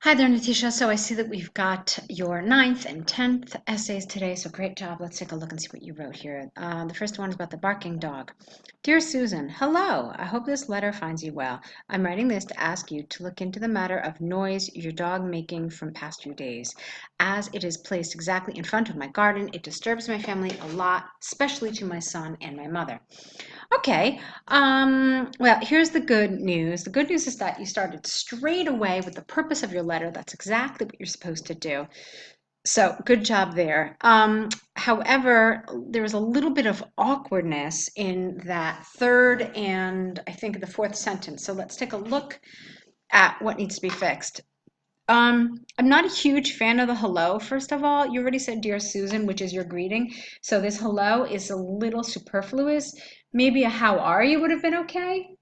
Hi there, Nitisha. So I see that we've got your ninth and 10th essays today, so great job. Let's take a look and see what you wrote here. The first one is about the barking dog. Dear Susan, hello. I hope this letter finds you well. I'm writing this to ask you to look into the matter of noise your dog making from past few days. As it is placed exactly in front of my garden, it disturbs my family a lot, especially to my son and my mother. Okay, well, here's the good news. The good news is that you started straight away with the purpose of your letter. That's exactly what you're supposed to do. So good job there. However, there was a little bit of awkwardness in that third and I think the fourth sentence. So let's take a look at what needs to be fixed. I'm not a huge fan of the hello, first of all. You already said dear Susan, which is your greeting. So this hello is a little superfluous. Maybe a how are you would have been okay.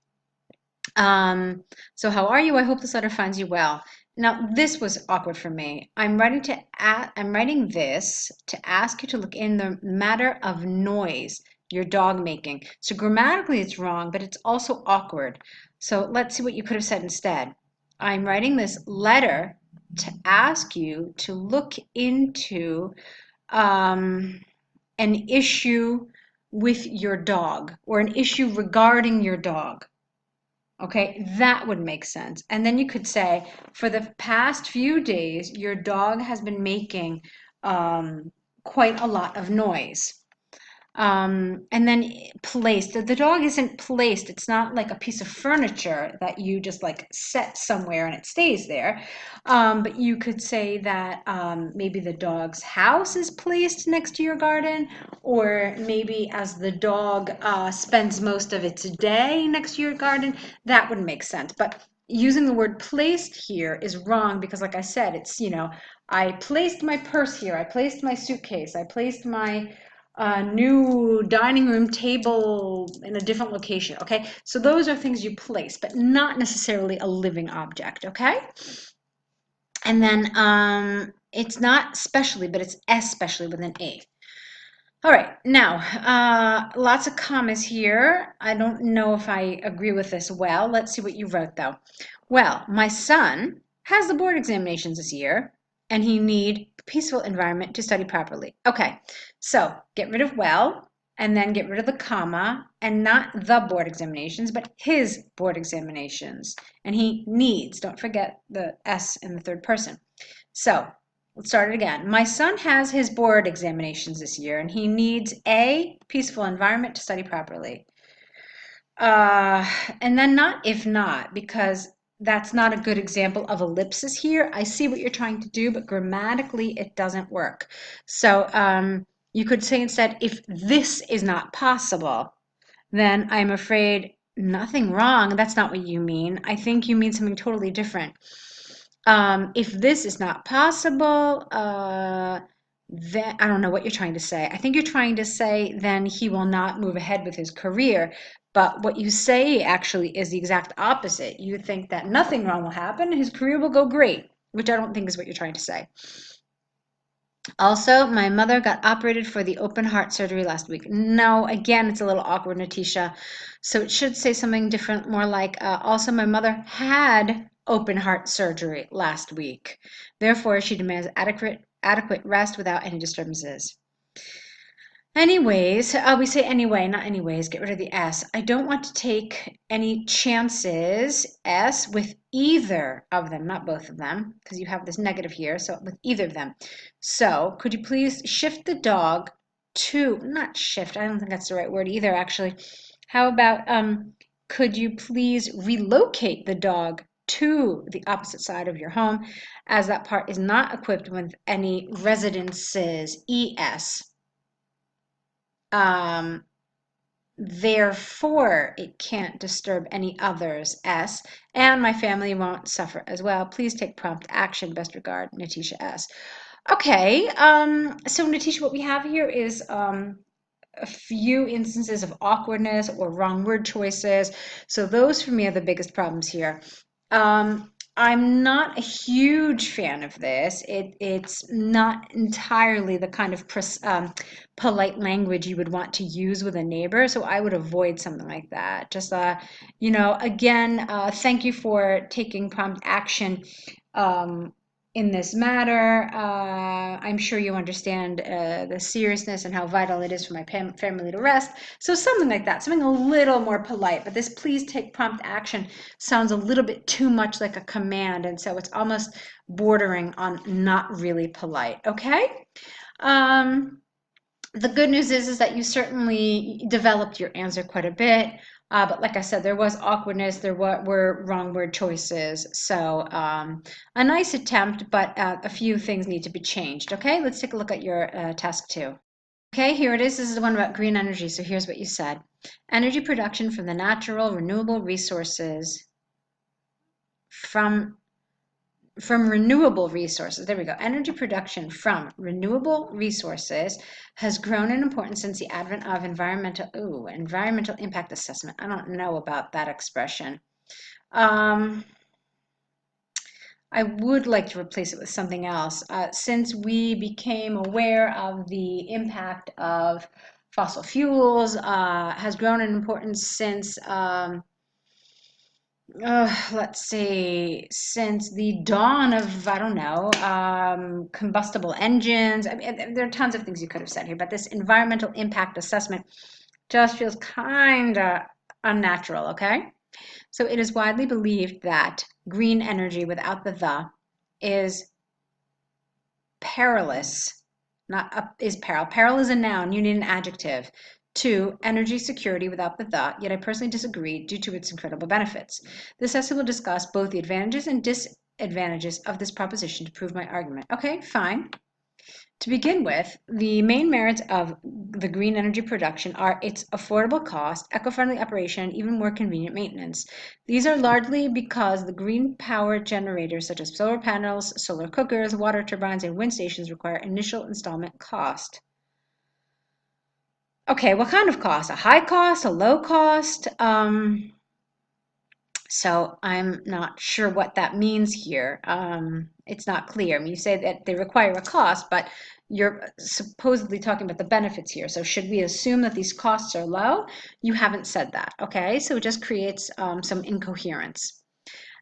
So how are you? I hope this letter finds you well. Now, this was awkward for me. I'm writing this to ask you to look in the matter of noise your dog making. So grammatically it's wrong, but it's also awkward. So let's see what you could have said instead. I'm writing this letter to ask you to look into um, an issue with your dog or an issue regarding your dog. Okay, that would make sense. And then you could say, for the past few days, your dog has been making quite a lot of noise. And then placed. The dog isn't placed. It's not like a piece of furniture that you just like set somewhere and it stays there. But you could say that maybe the dog's house is placed next to your garden, or maybe as the dog spends most of its day next to your garden, that would make sense. But using the word placed here is wrong because, like I said, I placed my purse here, I placed my suitcase, I placed my new dining room table in a different location. Okay, so those are things you place, but not necessarily a living object. Okay, and then it's not specially, but it's especially with an A. All right, now lots of commas here. I don't know if I agree with this well. Let's see what you wrote though. Well, my son has the board examinations this year, and he need a peaceful environment to study properly. Okay, so get rid of well, and then get rid of the comma, and not the board examinations, but his board examinations. And he needs, don't forget the S in the third person. So let's start it again. My son has his board examinations this year, and he needs a peaceful environment to study properly. Uh, and then not if not, because that's not a good example of ellipsis here. I see what you're trying to do, but grammatically it doesn't work. So you could say instead, if this is not possible, then I'm afraid nothing wrong. That's not what you mean. I think you mean something totally different. If this is not possible, then I don't know what you're trying to say. I think you're trying to say then he will not move ahead with his career. But what you say actually is the exact opposite. You think that nothing wrong will happen, his career will go great, which I don't think is what you're trying to say. Also, my mother got operated for the open heart surgery last week. No, again, it's a little awkward, Natisha. So it should say something different, more like, also, my mother had open heart surgery last week. Therefore, she demands adequate rest without any disturbances. Anyways, we say anyway, not anyways. Get rid of the S. I don't want to take any chances, S, with either of them, not both of them, because you have this negative here, so with either of them. So could you please shift the dog to, not shift, I don't think that's the right word either, actually. How about, could you please relocate the dog to the opposite side of your home, as that part is not equipped with any residences, ES. Um, Therefore, it can't disturb any others, S, and my family won't suffer as well. Please take prompt action. Best regard, Nitisha S. Okay, so Nitisha, what we have here is a few instances of awkwardness or wrong word choices. So those for me are the biggest problems here. I'm not a huge fan of this. It's not entirely the kind of polite language you would want to use with a neighbor, so I would avoid something like that. Just, again, thank you for taking prompt action um, in this matter. I'm sure you understand the seriousness and how vital it is for my family to rest. So something like that, something a little more polite. But this please take prompt action sounds a little bit too much like a command, and so it's almost bordering on not really polite. Okay? Um, the good news is that you certainly developed your answer quite a bit. But like I said, there was awkwardness, there were wrong word choices. So a nice attempt, but a few things need to be changed. Okay, let's take a look at your task 2. Okay, here it is. This is the one about green energy. So here's what you said. Energy production from the natural renewable resources from renewable resources. There we go. Energy production from renewable resources has grown in importance since the advent of environmental impact assessment. I don't know about that expression. I would like to replace it with something else. Since we became aware of the impact of fossil fuels, has grown in importance since let's see, since the dawn of, I don't know, combustible engines. I mean, there are tons of things you could have said here, but this environmental impact assessment just feels kind of unnatural, okay? So it is widely believed that green energy without the is perilous, not up is peril. Peril is a noun, you need an adjective. 2, energy security without the, yet I personally disagree due to its incredible benefits. This essay will discuss both the advantages and disadvantages of this proposition to prove my argument. Okay, fine. To begin with, the main merits of the green energy production are its affordable cost, eco-friendly operation, and even more convenient maintenance. These are largely because the green power generators such as solar panels, solar cookers, water turbines, and wind stations require initial installment cost. Okay, what kind of cost? A high cost, a low cost? So I'm not sure what that means here. It's not clear. I mean, you say that they require a cost, but you're supposedly talking about the benefits here. So should we assume that these costs are low? You haven't said that, okay? So it just creates some incoherence.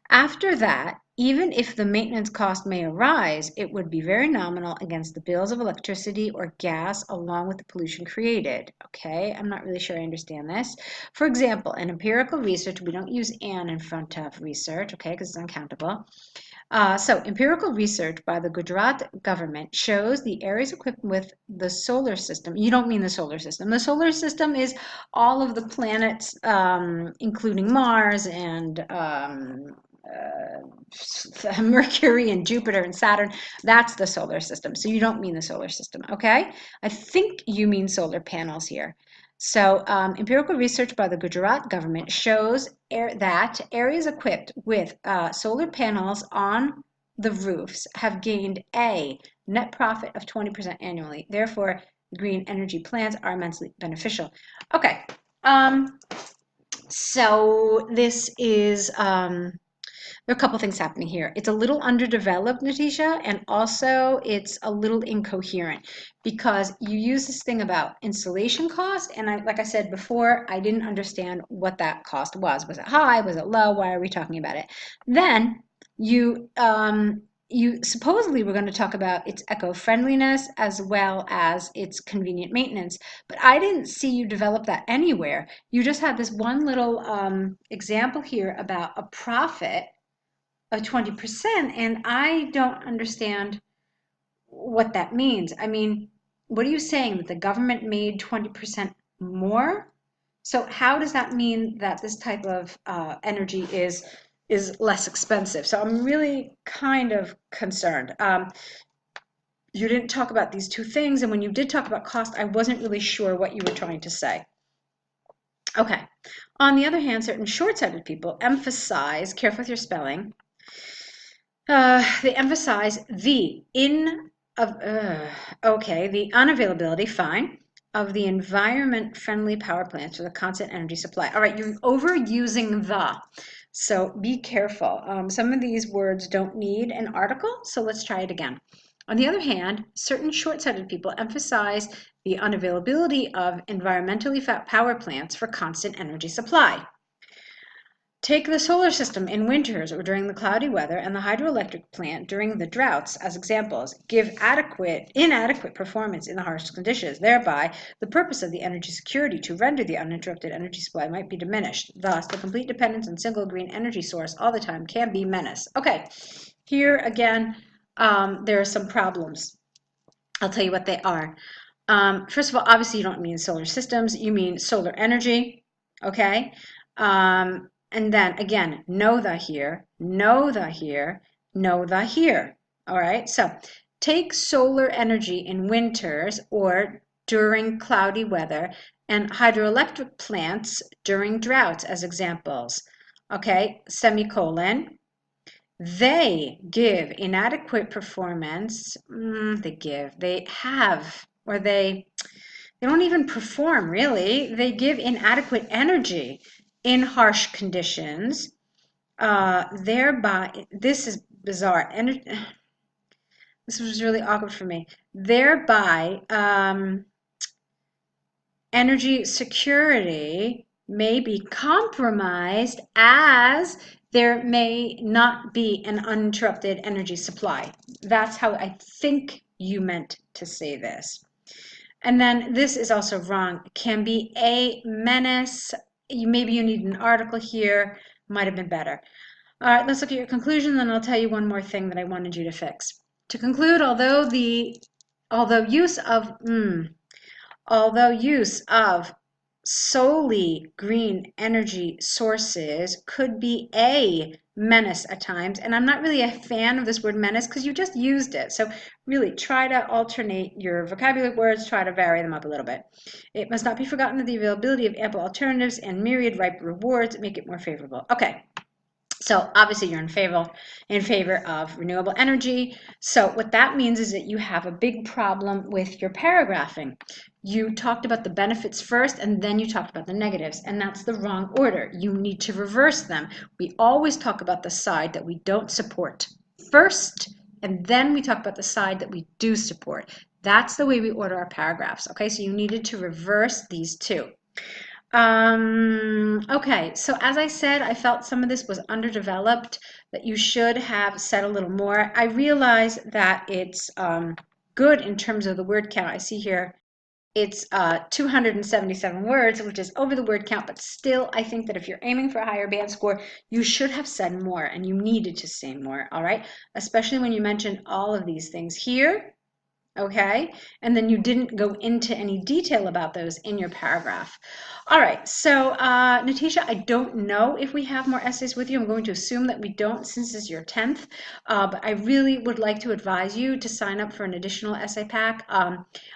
After that, even if the maintenance cost may arise, it would be very nominal against the bills of electricity or gas along with the pollution created. Okay, I'm not really sure I understand this. For example, in empirical research, we don't use "an" in front of research, okay, because it's uncountable. So empirical research by the Gujarat government shows the areas equipped with the solar system. You don't mean the solar system. The solar system is all of the planets, including Mars and Mercury and Jupiter and Saturn. That's the solar system. So you don't mean the solar system, okay? I think you mean solar panels here. So empirical research by the Gujarat government shows that areas equipped with solar panels on the roofs have gained a net profit of 20% annually. Therefore, green energy plans are immensely beneficial. Okay, so this is there are a couple things happening here. It's a little underdeveloped, Nitisha, and also it's a little incoherent because you use this thing about installation cost, and like I said before, I didn't understand what that cost was. Was it high? Was it low? Why are we talking about it? Then you supposedly were going to talk about its eco-friendliness as well as its convenient maintenance, but I didn't see you develop that anywhere. You just had this one little example here about a profit of 20%, and I don't understand what that means. I mean, what are you saying, that the government made 20% more? So how does that mean that this type of energy is less expensive? So I'm really kind of concerned. You didn't talk about these two things, and when you did talk about cost, I wasn't really sure what you were trying to say. Okay. On the other hand, certain short-sighted people emphasize, careful with your spelling, they emphasize the the unavailability, fine, of the environment-friendly power plants for the constant energy supply. All right, you're overusing the. So be careful. Some of these words don't need an article, so let's try it again. On the other hand, certain short-sighted people emphasize the unavailability of environmentally power plants for constant energy supply. Take the solar system in winters or during the cloudy weather and the hydroelectric plant during the droughts as examples. Give inadequate performance in the harsh conditions. Thereby, the purpose of the energy security to render the uninterrupted energy supply might be diminished. Thus, the complete dependence on single green energy source all the time can be menace. Okay, here again, there are some problems. I'll tell you what they are. First of all, obviously you don't mean solar systems, you mean solar energy, okay? And then again, know the here, know the here, know the here. All right, so take solar energy in winters or during cloudy weather and hydroelectric plants during droughts as examples. Okay, semicolon. They give inadequate performance. They have, or they don't even perform really. They give inadequate energy in harsh conditions. Thereby, this is bizarre. This was really awkward for me. Thereby, energy security may be compromised as there may not be an uninterrupted energy supply. That's how I think you meant to say this. And then this is also wrong. Can be a menace. Maybe you need an article here. Might have been better. All right, let's look at your conclusion, then I'll tell you one more thing that I wanted you to fix. To conclude, although use of solely green energy sources could be a menace at times, and I'm not really a fan of this word menace because you just used it. So really try to alternate your vocabulary words, try to vary them up a little bit. It must not be forgotten that the availability of ample alternatives and myriad ripe rewards make it more favorable. Okay. So obviously you're in favor of renewable energy. So what that means is that you have a big problem with your paragraphing. You talked about the benefits first and then you talked about the negatives, and that's the wrong order. You need to reverse them. We always talk about the side that we don't support first, and then we talk about the side that we do support. That's the way we order our paragraphs. Okay, so you needed to reverse these two. Okay, so as I said, I felt some of this was underdeveloped, that you should have said a little more. I realize that it's good in terms of the word count. I see here it's 277 words, which is over the word count, but still I think that if you're aiming for a higher band score, you should have said more, and you needed to say more, all right? Especially when you mentioned all of these things here. Okay, and then you didn't go into any detail about those in your paragraph. All right, so Nitisha, I don't know if we have more essays with you. I'm going to assume that we don't since this is your 10th, but I really would like to advise you to sign up for an additional essay pack.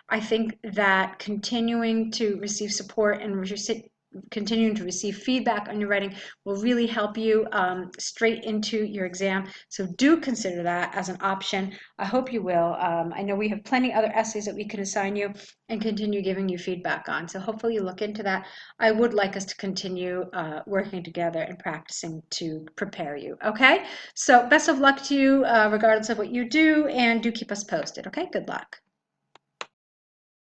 I think that continuing to receive support and continuing to receive feedback on your writing will really help you straight into your exam. So do consider that as an option. I hope you will. I know we have plenty other essays that we can assign you and continue giving you feedback on. So hopefully you look into that. I would like us to continue working together and practicing to prepare you. Okay? So best of luck to you regardless of what you do, and do keep us posted. Okay? Good luck.